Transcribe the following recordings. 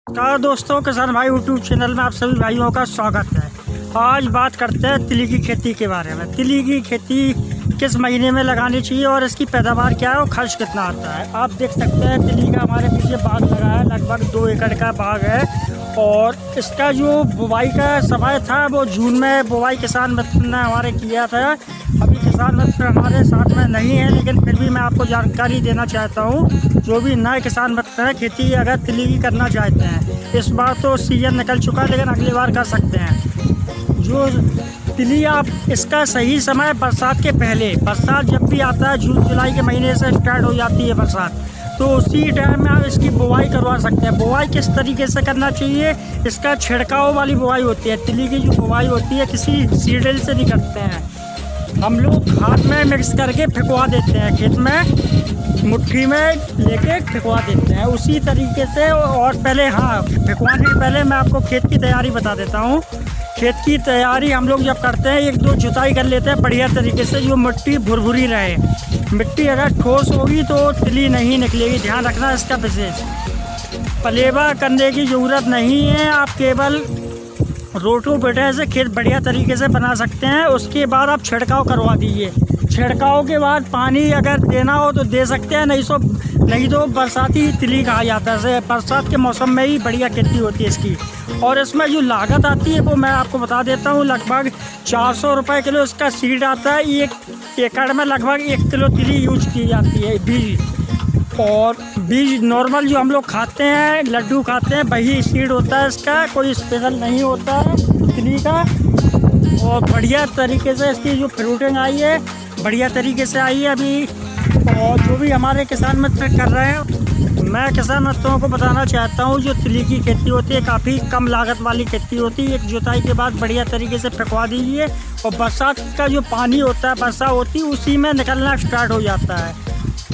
नमस्कार दोस्तों, किसान भाई यूट्यूब चैनल में आप सभी भाइयों का स्वागत है। आज बात करते हैं तिली की खेती के बारे में। तिली की खेती किस महीने में लगानी चाहिए और इसकी पैदावार क्या है और खर्च कितना आता है। आप देख सकते हैं तिली का हमारे पीछे बाग लगा है, लगभग 2 एकड़ का बाग है और इसका जो बुवाई का समय था वो जून में बुवाई किसान मित्र ने हमारे किया था। अभी किसान मित्र हमारे साथ में नहीं है, लेकिन फिर भी मैं आपको जानकारी देना चाहता हूँ। जो भी नए किसान मित्र हैं, खेती अगर तिली की करना चाहते हैं, इस बार तो सीजन निकल चुका है लेकिन अगली बार कर सकते हैं। जो तिली आप इसका सही समय बरसात के पहले, बरसात जब भी आता है जून जुलाई के महीने से स्टार्ट हो जाती है बरसात, तो उसी टाइम में आप इसकी बुवाई करवा सकते हैं। बुवाई किस तरीके से करना चाहिए, इसका छिड़काव वाली बुवाई होती है। तिली की जो बुवाई होती है किसी सीडल से नहीं करते हैं, हम लोग खाद में मिक्स करके फेंकवा देते हैं, खेत में मुट्ठी में लेके फेंकवा देते हैं उसी तरीके से। और पहले फेंकवाने के पहले मैं आपको खेत की तैयारी बता देता हूँ। खेत की तैयारी हम लोग जब करते हैं, 1-2 जुताई कर लेते हैं बढ़िया तरीके से, जो मिट्टी भुरभुरी रहे। मिट्टी अगर ठोस होगी तो तिली नहीं निकलेगी, ध्यान रखना इसका विशेष। पलेवा करने की ज़रूरत नहीं है, आप केवल रोटोवेटर से खेत बढ़िया तरीके से बना सकते हैं। उसके बाद आप छिड़काव करवा दीजिए। छिड़काव के बाद पानी अगर देना हो तो दे सकते हैं, नहीं तो बरसाती तिली कहा जाता है। बरसात के मौसम में ही बढ़िया खेती होती है इसकी। और इसमें जो लागत आती है वो मैं आपको बता देता हूँ। लगभग 400 रुपये किलो इसका सीड आता है। 1 एकड़ में लगभग 1 किलो तिली यूज की जाती है बीज। और बीज नॉर्मल जो हम लोग खाते हैं, लड्डू खाते हैं, वही सीड होता है इसका, कोई स्पेशल नहीं होता है तिली का। और बढ़िया तरीके से इसकी जो फ्रूटिंग आई है बढ़िया तरीके से आई है अभी। और जो भी हमारे किसान मित्र कर रहे हैं, मैं किसान मित्रों को बताना चाहता हूँ, जो तिली की खेती होती है काफ़ी कम लागत वाली खेती होती है। 1 जुताई के बाद बढ़िया तरीके से फेंकवा दीजिए और बरसात का जो पानी होता है, वर्षा होती है, उसी में निकलना स्टार्ट हो जाता है।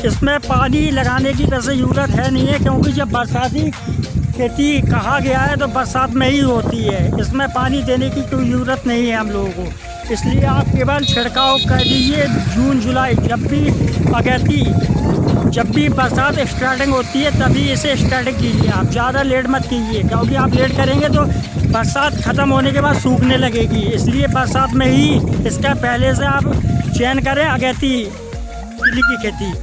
इसमें पानी लगाने की वैसे ज़रूरत है नहीं है, क्योंकि जब बरसाती खेती कहा गया है तो बरसात में ही होती है। इसमें पानी देने की कोई ज़रूरत नहीं है हम लोगों को, इसलिए आप केवल छिड़काव कर दीजिए। जून जुलाई जब भी बरसात स्टार्टिंग होती है तभी इसे स्टार्टिंग कीजिए। आप ज़्यादा लेट मत कीजिए, क्योंकि आप लेट करेंगे तो बरसात ख़त्म होने के बाद सूखने लगेगी। इसलिए बरसात में ही इसका पहले से आप चयन करें अगैती तिली की खेती।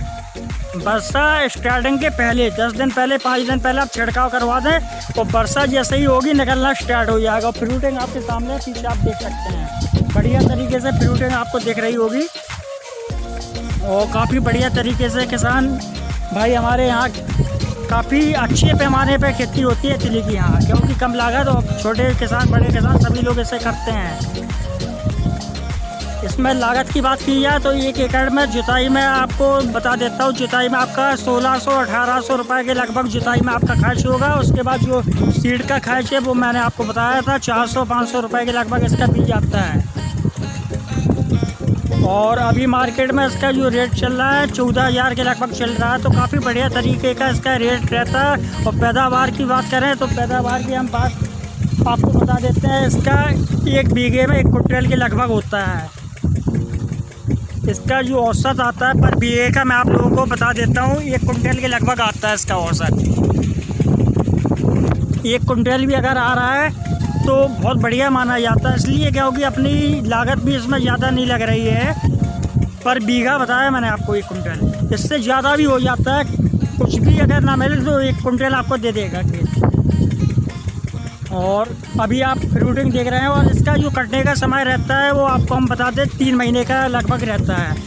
वर्षा स्टार्टिंग के पहले 10 दिन पहले, 5 दिन पहले आप छिड़काव करवा दें और वर्षा जैसे ही होगी निकलना स्टार्ट हो जाएगा। फ्रूटिंग आपके सामने पीछे आप देख सकते हैं, बढ़िया तरीके से फ्रूटिंग आपको दिख रही होगी। और काफ़ी बढ़िया तरीके से किसान भाई हमारे यहाँ काफ़ी अच्छे पैमाने पे खेती होती है तिली की यहाँ, क्योंकि कम लागत और छोटे किसान बड़े किसान सभी लोग इसे करते हैं। इसमें लागत की बात की जाए तो 1 एकड़ में जुताई में आपको बता देता हूँ, जुताई में आपका 1600-1800 रुपये के लगभग जुताई में आपका खर्च होगा। उसके बाद जो सीड का खर्च है वो मैंने आपको बताया था, 400-500 रुपये के लगभग इसका बीज आता है। और अभी मार्केट में इसका जो रेट चल रहा है 14,000 के लगभग चल रहा है, तो काफ़ी बढ़िया तरीके का इसका रेट रहता है। और पैदावार की बात करें तो पैदावार की हम बात आपको बता देते हैं। इसका 1 बीघे में 1 कुंटल के लगभग होता है। इसका जो औसत आता है पर बीघे का मैं आप लोगों को बता देता हूँ, 1 कुंटल के लगभग आता है इसका औसत। 1 कुंटल भी अगर आ रहा है तो बहुत बढ़िया माना जाता है, इसलिए क्योंकि अपनी लागत भी इसमें ज़्यादा नहीं लग रही है। पर बीघा बताया मैंने आपको 1 कुंटल, इससे ज़्यादा भी हो जाता है। कुछ भी अगर ना मिले तो 1 कुंटल आपको दे देगा खेत। और अभी आप फ्रूटिंग देख रहे हैं और इसका जो कटने का समय रहता है वो आपको हम बता दें 3 महीने का लगभग रहता है।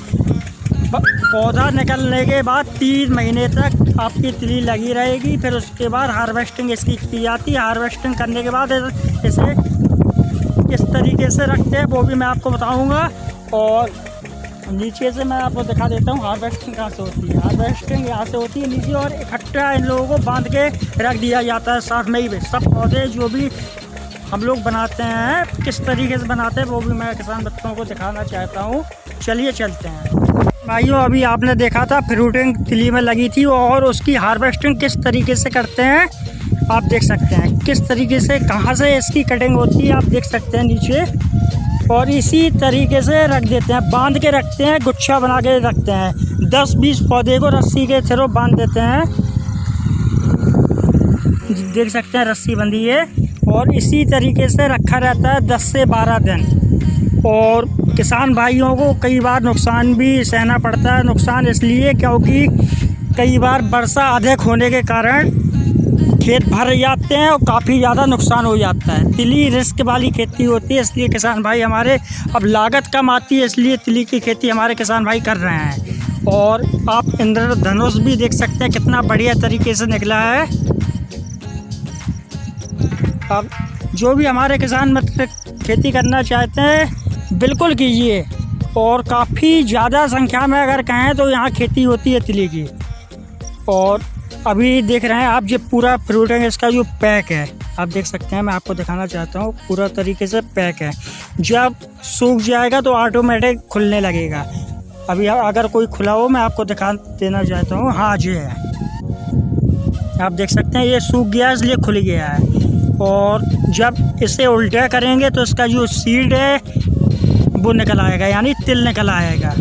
पौधा निकलने के बाद 3 महीने तक आपकी तिली लगी रहेगी। फिर उसके बाद हार्वेस्टिंग इसकी की जाती है। हार्वेस्टिंग करने के बाद इसे किस तरीके से रखते हैं वो भी मैं आपको बताऊंगा। और नीचे से मैं आपको दिखा देता हूँ हार्वेस्टिंग कहाँ से होती है। हार्वेस्टिंग यहाँ से होती है नीचे, और इकट्ठा इन लोगों को बांध के रख दिया जाता है साथ में ही। सब पौधे जो भी हम लोग बनाते हैं किस तरीके से बनाते हैं वो भी मैं किसान बच्चों को दिखाना चाहता हूँ। चलिए चलते हैं भाइयों। अभी आपने देखा था फ्रूटिंग तिली में लगी थी, और उसकी हार्वेस्टिंग किस तरीके से करते हैं आप देख सकते हैं। किस तरीके से कहाँ से इसकी कटिंग होती है आप देख सकते हैं नीचे। और इसी तरीके से रख देते हैं, बांध के रखते हैं, गुच्छा बना के रखते हैं। 10-20 पौधे को रस्सी के थ्रू बांध देते हैं। देख सकते हैं रस्सी बंधी है और इसी तरीके से रखा रहता है 10 से 12 दिन। और किसान भाइयों को कई बार नुकसान भी सहना पड़ता है। नुकसान इसलिए क्योंकि कई बार वर्षा अधिक होने के कारण खेत भर जाते हैं और काफ़ी ज़्यादा नुकसान हो जाता है। तिली रिस्क वाली खेती होती है, इसलिए किसान भाई हमारे अब लागत कम आती है, इसलिए तिली की खेती हमारे किसान भाई कर रहे हैं। और आप इंद्रधनुष भी देख सकते हैं कितना बढ़िया तरीके से निकला है। अब जो भी हमारे किसान मित्र खेती करना चाहते हैं बिल्कुल कीजिए। और काफ़ी ज़्यादा संख्या में अगर कहें तो यहाँ खेती होती है तिली की। और अभी देख रहे हैं आप जो पूरा फ्रूट है, इसका जो पैक है आप देख सकते हैं, मैं आपको दिखाना चाहता हूँ, पूरा तरीके से पैक है। जब सूख जाएगा तो ऑटोमेटिक खुलने लगेगा। अभी अगर कोई खुला हो मैं आपको दिखा देना चाहता हूँ। हाँ जी है, आप देख सकते हैं ये सूख गया इसलिए खुल गया है। और जब इसे उल्टा करेंगे तो इसका जो सीड है वो निकल आएगा, यानी तिल निकल आएगा।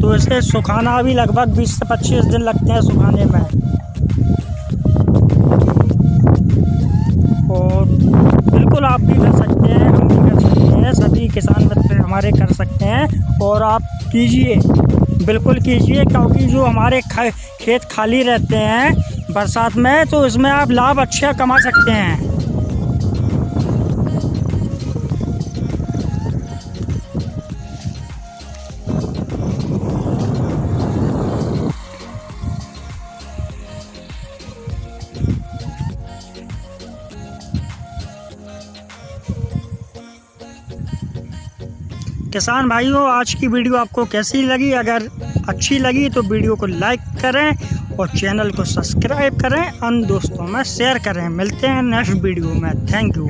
तो इसे सुखाना भी लगभग 20 से 25 दिन लगते हैं सुखाने में। और बिल्कुल आप भी कर सकते हैं, हम भी कर सकते हैं, सभी किसान मित्र हमारे कर सकते हैं। और आप कीजिए, बिल्कुल कीजिए, क्योंकि जो हमारे खेत खाली रहते हैं बरसात में तो इसमें आप लाभ अच्छा कमा सकते हैं। किसान भाइयों, आज की वीडियो आपको कैसी लगी? अगर अच्छी लगी तो वीडियो को लाइक करें और चैनल को सब्सक्राइब करें, अन्य दोस्तों में शेयर करें। मिलते हैं नेक्स्ट वीडियो में। Thank you.